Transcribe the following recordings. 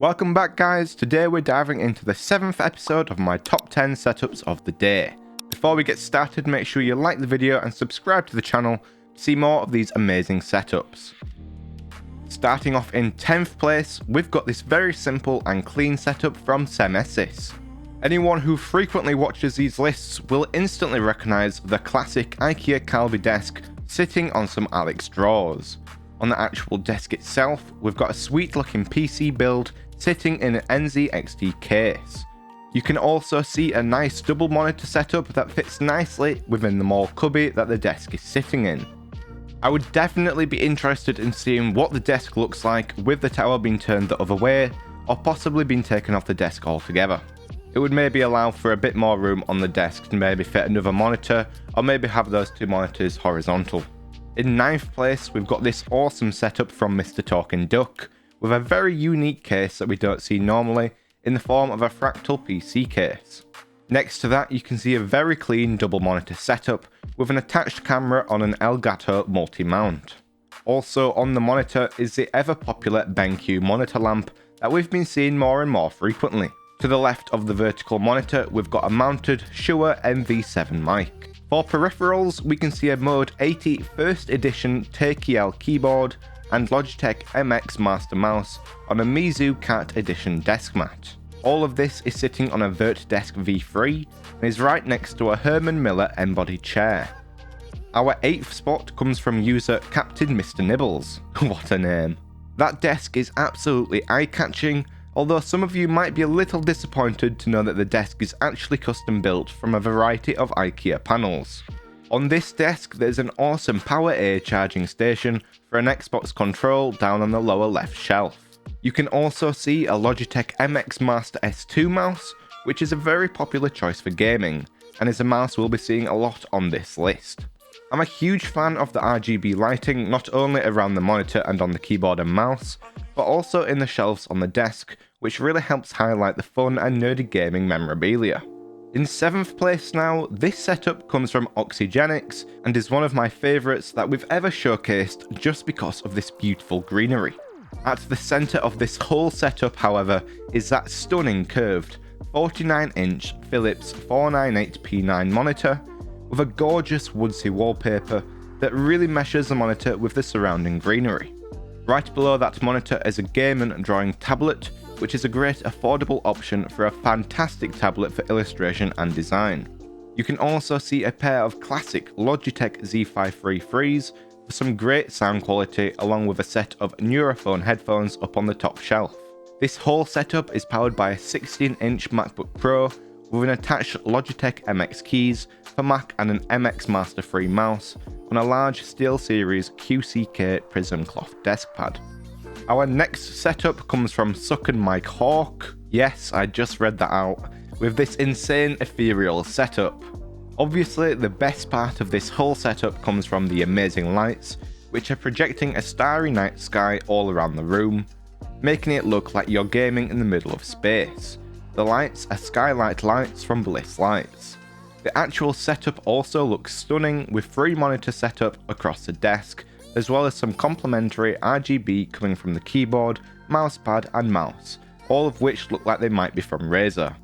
Welcome back guys, today we're diving into the 7th episode of my top 10 setups of the day. Before we get started, make sure you like the video and subscribe to the channel to see more of these amazing setups. Starting off in 10th place, we've got this very simple and clean setup from Semesis. Anyone who frequently watches these lists will instantly recognise the classic IKEA Calvi desk sitting on some Alex drawers. On the actual desk itself, we've got a sweet looking PC build sitting in an NZXT case. You can also see a nice double monitor setup that fits nicely within the more cubby that the desk is sitting in. I would definitely be interested in seeing what the desk looks like with the tower being turned the other way, or possibly being taken off the desk altogether. It would maybe allow for a bit more room on the desk to maybe fit another monitor, or maybe have those two monitors horizontal. In 9th place, we've got this awesome setup from MrTalkingDuck, with a very unique case that we don't see normally in the form of a fractal PC case. Next to that, you can see a very clean double monitor setup with an attached camera on an Elgato multi-mount. Also on the monitor is the ever popular BenQ monitor lamp that we've been seeing more and more frequently. To the left of the vertical monitor, we've got a mounted Shure MV7 mic. For peripherals, we can see a Mode 80 First Edition TKL keyboard and Logitech MX Master Mouse on a Mizu Cat Edition desk mat. All of this is sitting on a VertDesk V3 and is right next to a Herman Miller embodied chair. Our 8th spot comes from user Captain MrNibbles. What a name. That desk is absolutely eye-catching, although some of you might be a little disappointed to know that the desk is actually custom built from a variety of IKEA panels. On this desk, there's an awesome PowerA charging station for an Xbox control down on the lower left shelf. You can also see a Logitech MX Master S2 mouse, which is a very popular choice for gaming, and is a mouse we'll be seeing a lot on this list. I'm a huge fan of the RGB lighting, not only around the monitor and on the keyboard and mouse, but also in the shelves on the desk, which really helps highlight the fun and nerdy gaming memorabilia. In 7th place now, this setup comes from Oxygenix and is one of my favourites that we've ever showcased just because of this beautiful greenery. At the centre of this whole setup, however, is that stunning curved 49-inch Philips 498p9 monitor with a gorgeous woodsy wallpaper that really meshes the monitor with the surrounding greenery. Right below that monitor is a game and drawing tablet, which is a great affordable option for a fantastic tablet for illustration and design. You can also see a pair of classic Logitech Z533s for some great sound quality, along with a set of Neurophone headphones up on the top shelf. This whole setup is powered by a 16-inch MacBook Pro with an attached Logitech MX keys for Mac and an MX Master 3 mouse on a large SteelSeries QCK Prism cloth desk pad. Our next setup comes from SuckMikeHawk. Yes, I just read that out, with this insane ethereal setup. Obviously, the best part of this whole setup comes from the amazing lights, which are projecting a starry night sky all around the room, making it look like you're gaming in the middle of space. The lights are skylight lights from Bliss Lights. The actual setup also looks stunning, with 3 monitor setup across the desk, as well as some complementary RGB coming from the keyboard, mousepad and mouse, all of which look like they might be from Razer.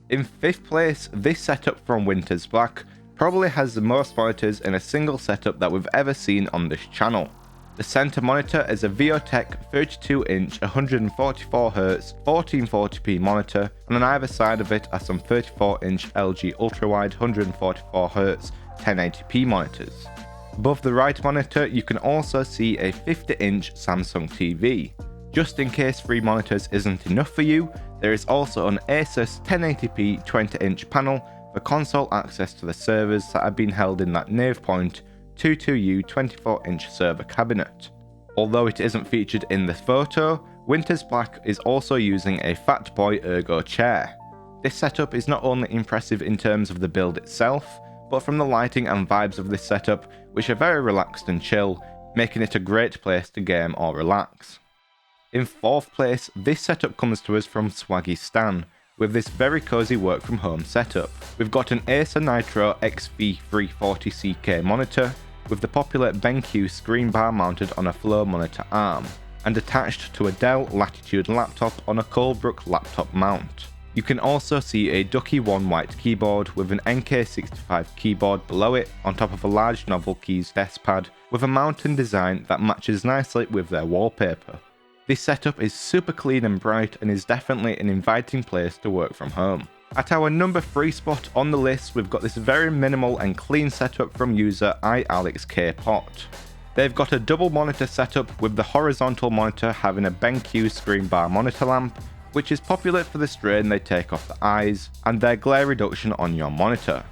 In 5th place, this setup from Winter's Black probably has the most monitors in a single setup that we've ever seen on this channel. The centre monitor is a Viotech 32-inch 144Hz 1440p monitor, and on either side of it are some 34-inch LG ultrawide 144Hz 1080p monitors. Above the right monitor, you can also see a 50-inch Samsung TV. Just in case 3 monitors isn't enough for you, there is also an Asus 1080p 20-inch panel for console access to the servers that are being held in that Navepoint 22U 24-inch server cabinet. Although it isn't featured in this photo, Winter's Black is also using a Fatboy Ergo chair. This setup is not only impressive in terms of the build itself, but from the lighting and vibes of this setup, which are very relaxed and chill, making it a great place to game or relax. In 4th place, this setup comes to us from SwaggyStan, with this very cozy work from home setup. We've got an Acer Nitro XV340CK monitor, with the popular BenQ screen bar mounted on a flow monitor arm. and attached to a Dell Latitude laptop on a Colebrook laptop mount. You can also see a Ducky One white keyboard with an NK65 keyboard below it on top of a large Novel Keys desk pad with a mountain design that matches nicely with their wallpaper. This setup is super clean and bright and is definitely an inviting place to work from home. At our number 3 spot on the list, we've got this very minimal and clean setup from user iAlexKpot. They've got a double monitor setup with the horizontal monitor having a BenQ screen bar monitor lamp, which is popular for the strain they take off the eyes and their glare reduction on your monitor.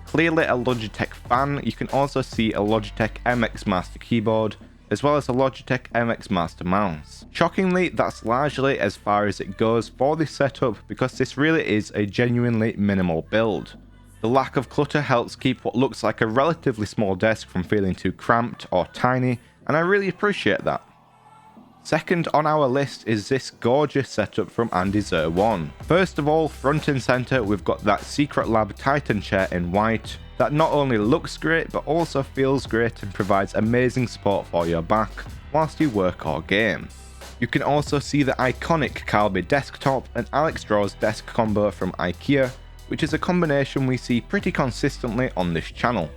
Clearly a Logitech fan, you can also see a Logitech MX Master keyboard, as well as a Logitech MX Master mouse. Shockingly, that's largely as far as it goes for this setup because this really is a genuinely minimal build. The lack of clutter helps keep what looks like a relatively small desk from feeling too cramped or tiny, and I really appreciate that. Second on our list is this gorgeous setup from Andyzer1. First of all, front and center we've got that Secret Lab Titan chair in white that not only looks great but also feels great and provides amazing support for your back whilst you work or game. You can also see the iconic Calby desktop and Alex Draw's desk combo from IKEA, which is a combination we see pretty consistently on this channel.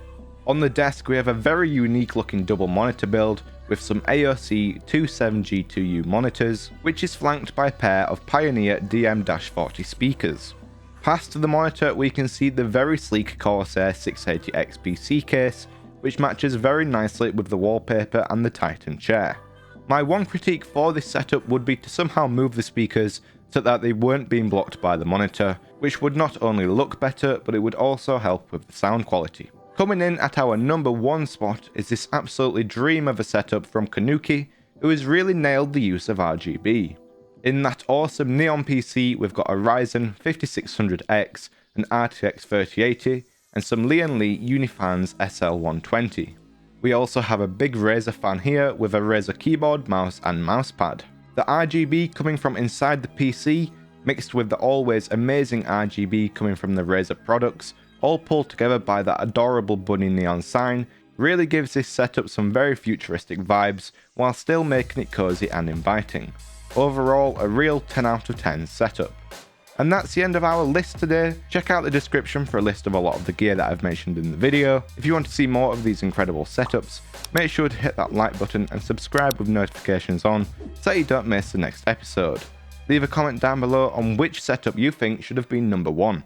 On the desk we have a very unique looking double monitor build with some AOC 27G2U monitors, which is flanked by a pair of Pioneer DM-40 speakers. Past the monitor we can see the very sleek Corsair 680X PC case, which matches very nicely with the wallpaper and the Titan chair. My one critique for this setup would be to somehow move the speakers so that they weren't being blocked by the monitor, which would not only look better but it would also help with the sound quality. Coming in at our number 1 spot is this absolutely dream of a setup from Kanuki, who has really nailed the use of RGB. In that awesome Neon PC we've got a Ryzen 5600X, an RTX 3080 and some Lian Li Unifans SL120. We also have a big Razer fan here with a Razer keyboard, mouse and mousepad. The RGB coming from inside the PC mixed with the always amazing RGB coming from the Razer products, all pulled together by that adorable bunny neon sign, really gives this setup some very futuristic vibes while still making it cozy and inviting. Overall, a real 10 out of 10 setup. And that's the end of our list today. Check out the description for a list of a lot of the gear that I've mentioned in the video. If you want to see more of these incredible setups, make sure to hit that like button and subscribe with notifications on so that you don't miss the next episode. Leave a comment down below on which setup you think should have been number 1.